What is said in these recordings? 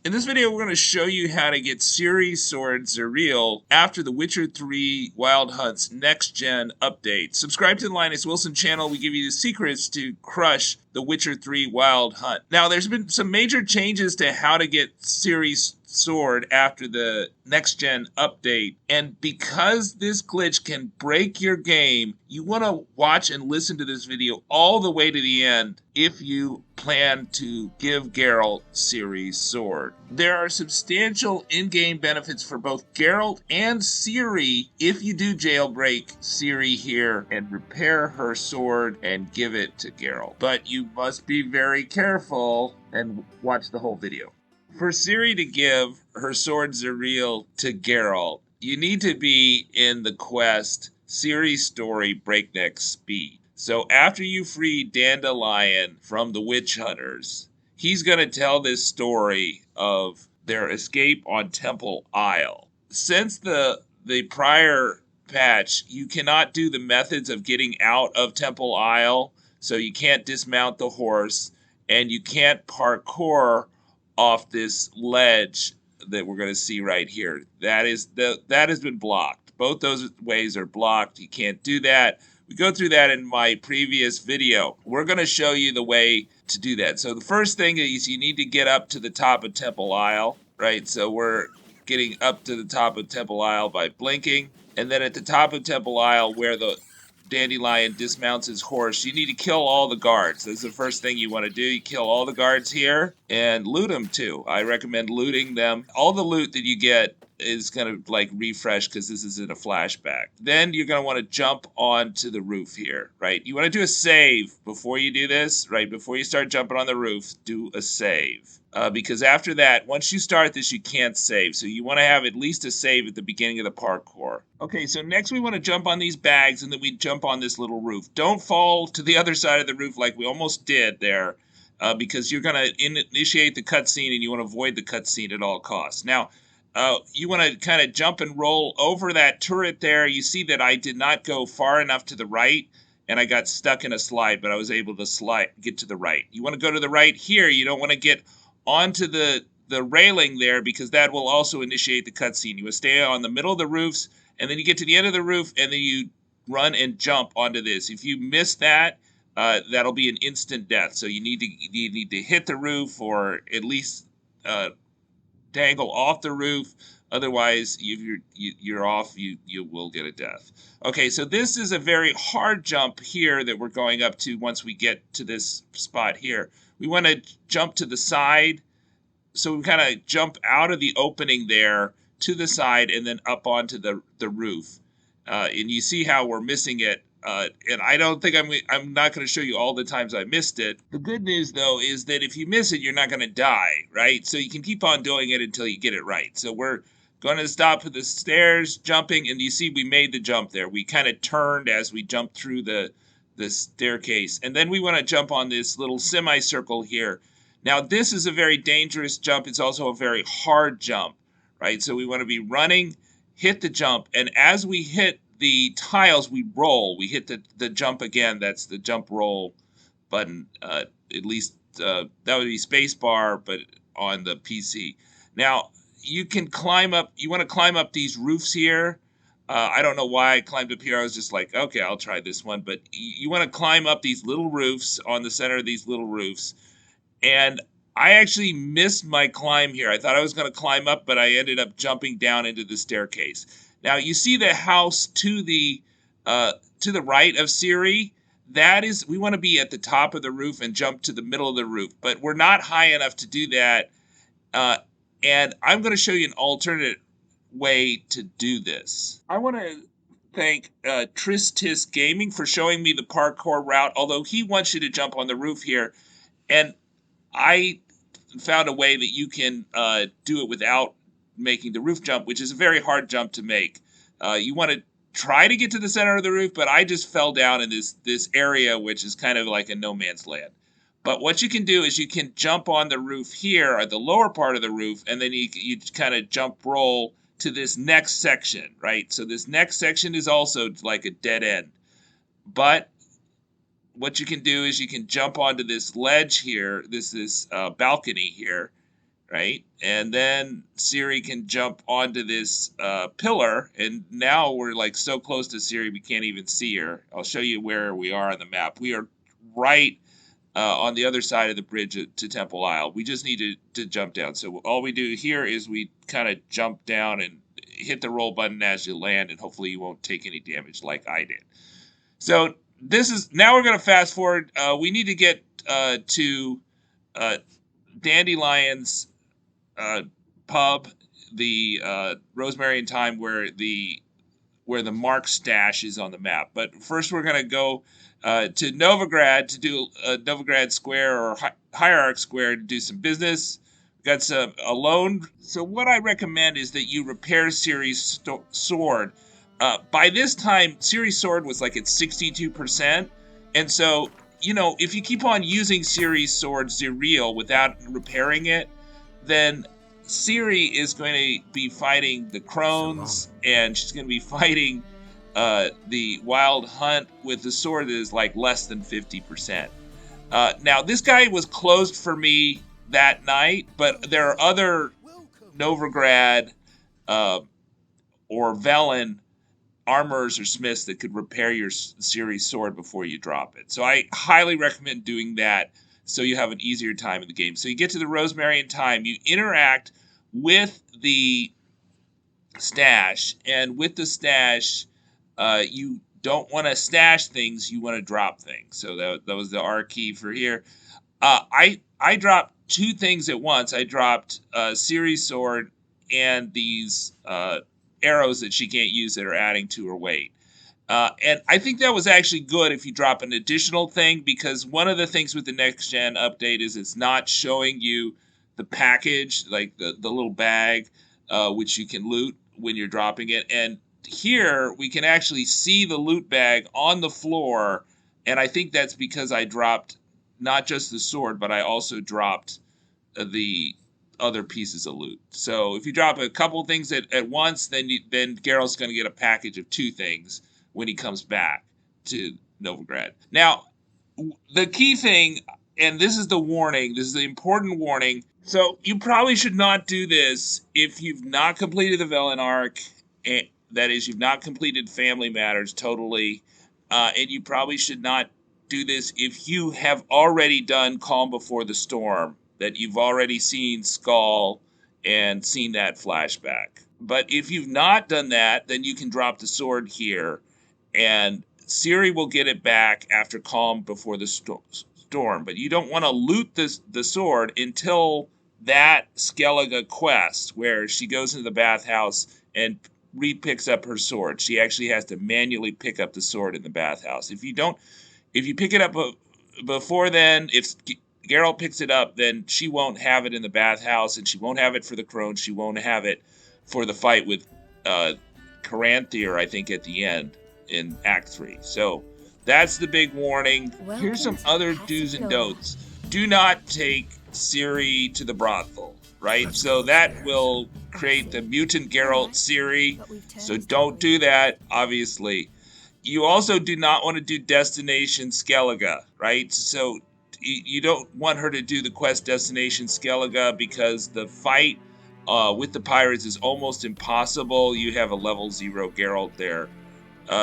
In this video, we're going to show you how to get Ciri's sword Zireael after the Witcher 3 Wild Hunt's next gen update. Subscribe to the Linus Wilson channel. We give you the secrets to crush the Witcher 3 Wild Hunt. Now, there's been some major changes to how to get Ciri's sword after the next gen update, and because this glitch can break your game, you want to watch and listen to this video all the way to the end if you plan to give Geralt Ciri's sword. There are substantial in-game benefits for both Geralt and Ciri if you do jailbreak Ciri here and repair her sword and give it to Geralt. But you must be very careful and watch the whole video. For Ciri to give her sword Zireael to Geralt, you need to be in the quest Ciri's Story Breakneck Speed. So after you free Dandelion from the witch hunters, he's going to tell this story of their escape on Temple Isle. Since the prior patch, you cannot do the methods of getting out of Temple Isle, so you can't dismount the horse, and you can't parkour off this ledge that we're going to see right here. That has been blocked. Both those ways are blocked. You can't do that. We go through that in my previous video. We're going to show you the way to do that. So the first thing is you need to get up to the top of Temple Isle, right? So we're getting up to the top of Temple Isle by blinking. And then at the top of Temple Isle, where the Dandelion dismounts his horse, you need to kill all the guards. That's the first thing you want to do. You kill all the guards here and loot them too. I recommend looting them. All the loot that you get is going to refresh because this is in a flashback. Then you're going to want to jump onto the roof here, right? You want to do a save before you do this, right? Before you start jumping on the roof, do a save. Because after that, once you start this, you can't save. So you want to have at least a save at the beginning of the parkour. Okay, so next we want to jump on these bags, and then we jump on this little roof. Don't fall to the other side of the roof like we almost did there, because you're going to initiate the cutscene, and you want to avoid the cutscene at all costs. Now, you want to kind of jump and roll over that turret there. You see that I did not go far enough to the right, and I got stuck in a slide, but I was able to get to the right. You want to go to the right here. You don't want to get onto the railing there, because that will also initiate the cutscene. You will stay on the middle of the roofs, and then you get to the end of the roof, and then you run and jump onto this. If you miss that, that'll be an instant death. So you need to hit the roof, or at least dangle off the roof. Otherwise, you're off. You will get a death. Okay, so this is a very hard jump here that we're going up to once we get to this spot here. We want to jump to the side, so we kind of jump out of the opening there to the side and then up onto the roof. And you see how we're missing it. And I don't think I'm not going to show you all the times I missed it. The good news, though, is that if you miss it, you're not going to die, right? So you can keep on doing it until you get it right. So we're going to stop at the stairs, jumping, and you see we made the jump there. We kind of turned as we jumped through the staircase. And then we want to jump on this little semicircle here. Now, this is a very dangerous jump. It's also a very hard jump, right? So we want to be running, hit the jump, and as we hit the tiles, we roll. We hit the jump again. That's the jump roll button. At least that would be space bar, but on the PC. Now, you can climb up. You want to climb up these roofs here. I don't know why I climbed up here. I was just like, okay, I'll try this one. But you want to climb up these little roofs, on the center of these little roofs. And I actually missed my climb here. I thought I was going to climb up, but I ended up jumping down into the staircase. Now, you see the house to the right of Ciri? That is, we want to be at the top of the roof and jump to the middle of the roof. But we're not high enough to do that. And I'm going to show you an alternate way to do this. I want to thank Tristis Gaming for showing me the parkour route, although he wants you to jump on the roof here. And I found a way that you can do it without making the roof jump, which is a very hard jump to make. You want to try to get to the center of the roof, but I just fell down in this area, which is kind of like a no man's land. But what you can do is you can jump on the roof here, or the lower part of the roof, and then you kind of jump roll to this next section, right? So this next section is also like a dead end. But what you can do is you can jump onto this ledge here, this balcony here, right? And then Ciri can jump onto this pillar, and now we're like so close to Ciri we can't even see her. I'll show you where we are on the map. We are right on the other side of the bridge to Temple Isle. We just need to jump down. So all we do here is we kind of jump down and hit the roll button as you land, and hopefully you won't take any damage like I did. So now we're going to fast forward. We need to get to Dandelion's pub, the Rosemary and Thyme, where the Mark stash is on the map. But first, we're going to go to Novigrad to do Novigrad Square or Hierarch Square to do some business. We've got a loan. So what I recommend is that you repair Ciri's sword. By this time, Ciri's sword was like at 62%. And so, if you keep on using Ciri's sword, Zireael, without repairing it, then Ciri is going to be fighting the crones, and she's going to be fighting the wild hunt with the sword that is like less than 50%. Now, this guy was closed for me that night, but there are other Novigrad or Velen armorers or smiths that could repair your Ciri sword before you drop it. So I highly recommend doing that so you have an easier time in the game. So you get to the Rosemary and Thyme, you interact with the stash, and with the stash, you don't want to stash things, you want to drop things. So that was the R key for here. I dropped two things at once. I dropped Ciri's sword and these arrows that she can't use that are adding to her weight. And I think that was actually good if you drop an additional thing, because one of the things with the next gen update is it's not showing you the package, like the little bag, which you can loot when you're dropping it. And here we can actually see the loot bag on the floor. And I think that's because I dropped not just the sword, but I also dropped the other pieces of loot. So if you drop a couple things at once, then Geralt's going to get a package of two things when he comes back to Novigrad. Now, the key thing, and this is the warning, this is the important warning. So you probably should not do this if you've not completed the Velen arc, and that is, you've not completed Family Matters totally, and you probably should not do this if you have already done Calm Before the Storm, that you've already seen Skull and seen that flashback. But if you've not done that, then you can drop the sword here, and Ciri will get it back after Calm Before the Storm. But you don't want to loot the sword until that Skellige quest, where she goes into the bathhouse and re-picks up her sword. She actually has to manually pick up the sword in the bathhouse. If you pick it up before then, if Geralt picks it up, then she won't have it in the bathhouse, and she won't have it for the crones. She won't have it for the fight with Caranthier, I think, at the end in Act 3. So that's the big warning. Here's some other do's and don'ts. Do not take Ciri to the brothel, right? So that will create the mutant Geralt Ciri. So don't do that, obviously. You also do not want to do Destination Skellige, right? So you don't want her to do the quest Destination Skellige because the fight with the pirates is almost impossible. You have a level 0 Geralt there.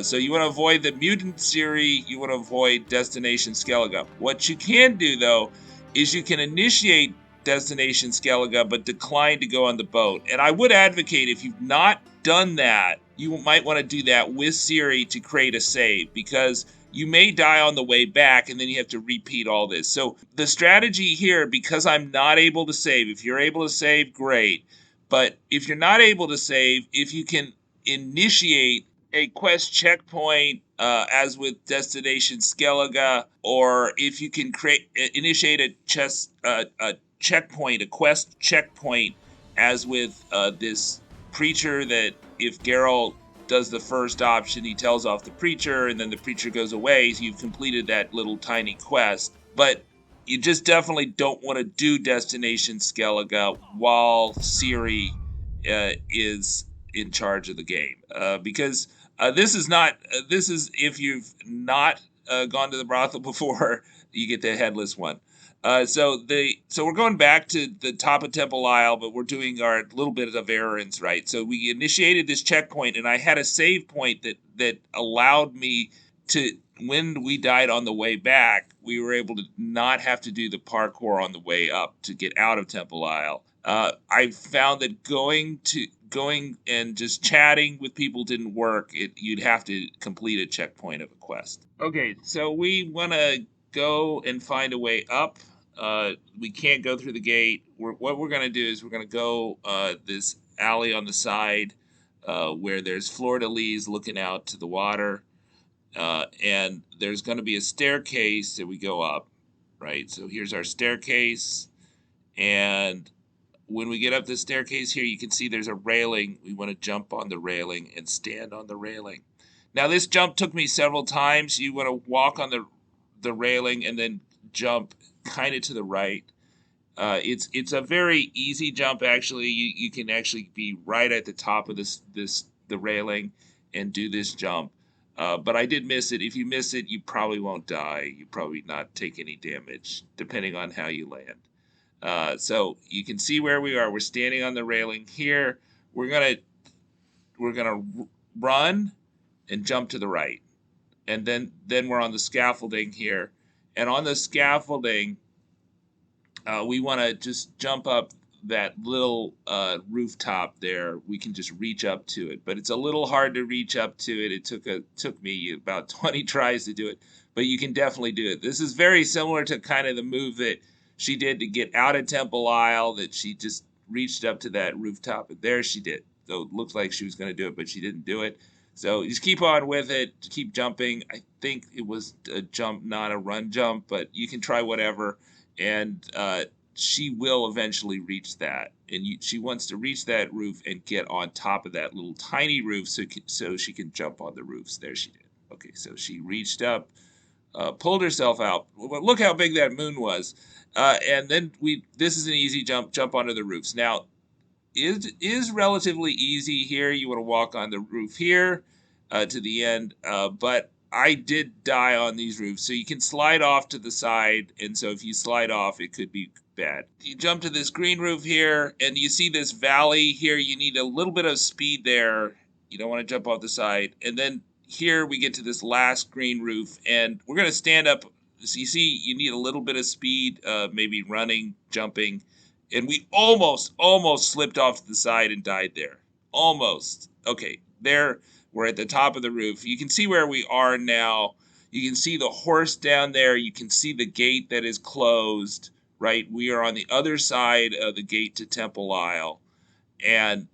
So you want to avoid the mutant Ciri, you want to avoid Destination Skellige. What you can do, though, is you can initiate Destination Skellige, but decline to go on the boat. And I would advocate, if you've not done that, you might want to do that with Ciri to create a save, because you may die on the way back, and then you have to repeat all this. So the strategy here, because I'm not able to save, if you're able to save, great. But if you're not able to save, if you can initiate a quest checkpoint, as with Destination Skellige, or if you can initiate a checkpoint, a quest checkpoint, as with this preacher, that if Geralt does the first option, he tells off the preacher, and then the preacher goes away, so you've completed that little tiny quest. But you just definitely don't want to do Destination Skellige while Ciri is in charge of the game, because this is if you've not gone to the brothel before, you get the headless one. So we're going back to the top of Temple Isle, but we're doing our little bit of errands, right? So we initiated this checkpoint, and I had a save point that allowed me to, when we died on the way back, we were able to not have to do the parkour on the way up to get out of Temple Isle. I found that going and just chatting with people didn't work. You'd have to complete a checkpoint of a quest. Okay, so we want to go and find a way up. We can't go through the gate. What we're going to do is we're going to go this alley on the side where there's fleur-de-lis looking out to the water. And there's going to be a staircase that we go up, right? So here's our staircase. And when we get up the staircase here, you can see there's a railing. We want to jump on the railing and stand on the railing. Now, this jump took me several times. You want to walk on the railing and then jump kind of to the right. It's a very easy jump, actually. You can actually be right at the top of the railing and do this jump. But I did miss it. If you miss it, you probably won't die. You probably not take any damage, depending on how you land. So you can see where we are. We're standing on the railing here. We're gonna run and jump to the right, and then we're on the scaffolding here. And on the scaffolding, we want to just jump up that little rooftop there. We can just reach up to it, but it's a little hard to reach up to it. It took me about 20 tries to do it, but you can definitely do it. This is very similar to kind of the move that she did to get out of Temple Isle, that she just reached up to that rooftop, and there she did. So it looked like she was going to do it, but she didn't do it. So just keep on with it, keep jumping. I think it was a jump, not a run jump, but you can try whatever. And she will eventually reach that. And she wants to reach that roof and get on top of that little tiny roof so she can jump on the roofs. There she did. Okay, so she reached up, pulled herself out. Well, look how big that moon was. And then this is an easy jump onto the roofs. Now, is relatively easy here. You want to walk on the roof here to the end, but I did die on these roofs, so you can slide off to the side, and so if you slide off, it could be bad. You jump to this green roof here, and you see this valley here. You need a little bit of speed there. You don't want to jump off the side. And then here we get to this last green roof, and we're going to stand up. So you see, you need a little bit of speed, maybe running, jumping. And we almost slipped off to the side and died there. Almost. Okay, there, we're at the top of the roof. You can see where we are now. You can see the horse down there. You can see the gate that is closed, right? We are on the other side of the gate to Temple Isle. And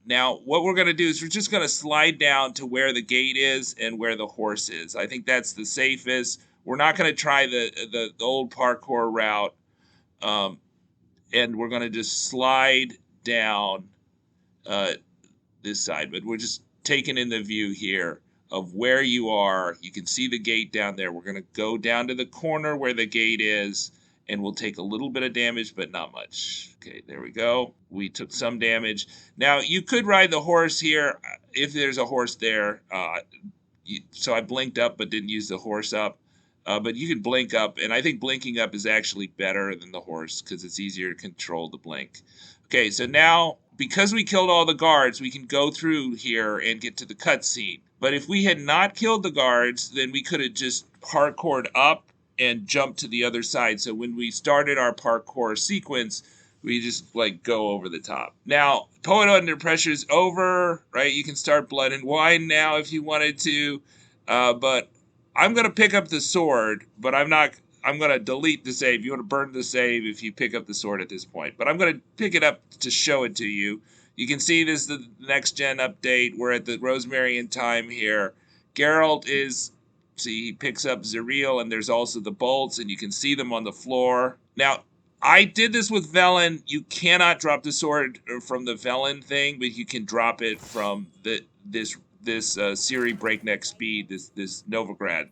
now what we're going to do is we're just going to slide down to where the gate is and where the horse is. I think that's the safest. We're not going to try the old parkour route. And we're going to just slide down this side. But we're just taking in the view here of where you are. You can see the gate down there. We're going to go down to the corner where the gate is, and we'll take a little bit of damage, but not much. Okay, there we go. We took some damage. Now, you could ride the horse here if there's a horse there. So I blinked up but didn't use the horse up. But you can blink up, and I think blinking up is actually better than the horse because it's easier to control the blink. Okay, so now, because we killed all the guards, we can go through here and get to the cutscene. But if we had not killed the guards, then we could have just parkoured up and jumped to the other side. So when we started our parkour sequence, we just, go over the top. Now, Poet Under Pressure is over, right? You can start Blood and Wine now if you wanted to, but I'm going to pick up the sword, but I'm going to delete the save. You want to burn the save if you pick up the sword at this point. But I'm going to pick it up to show it to you. You can see this is the next gen update. We're at the Rosemary and Thyme here. Geralt he picks up Zireael, and there's also the bolts, and you can see them on the floor. Now, I did this with Velen. You cannot drop the sword from the Velen thing, but you can drop it from this Ciri Breakneck Speed, this Novigrad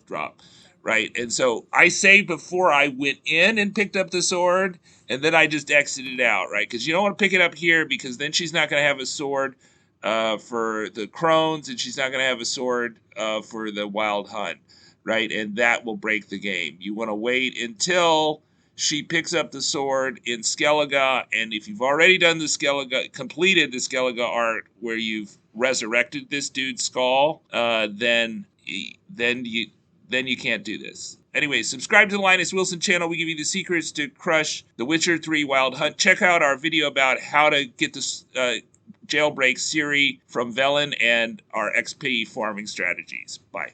drop, right? And so I saved before I went in and picked up the sword, and then I just exited out, right? Because you don't want to pick it up here because then she's not going to have a sword for the crones, and she's not going to have a sword for the wild hunt, right? And that will break the game. You want to wait until she picks up the sword in Skellige, and if you've already done the Skellige, completed the Skellige art where you've resurrected this dude's skull, then you can't do this. Anyway, subscribe to the Linus Wilson channel. We give you the secrets to crush the Witcher 3 Wild Hunt. Check out our video about how to get this jailbreak Ciri from Velen and our XP farming strategies. Bye.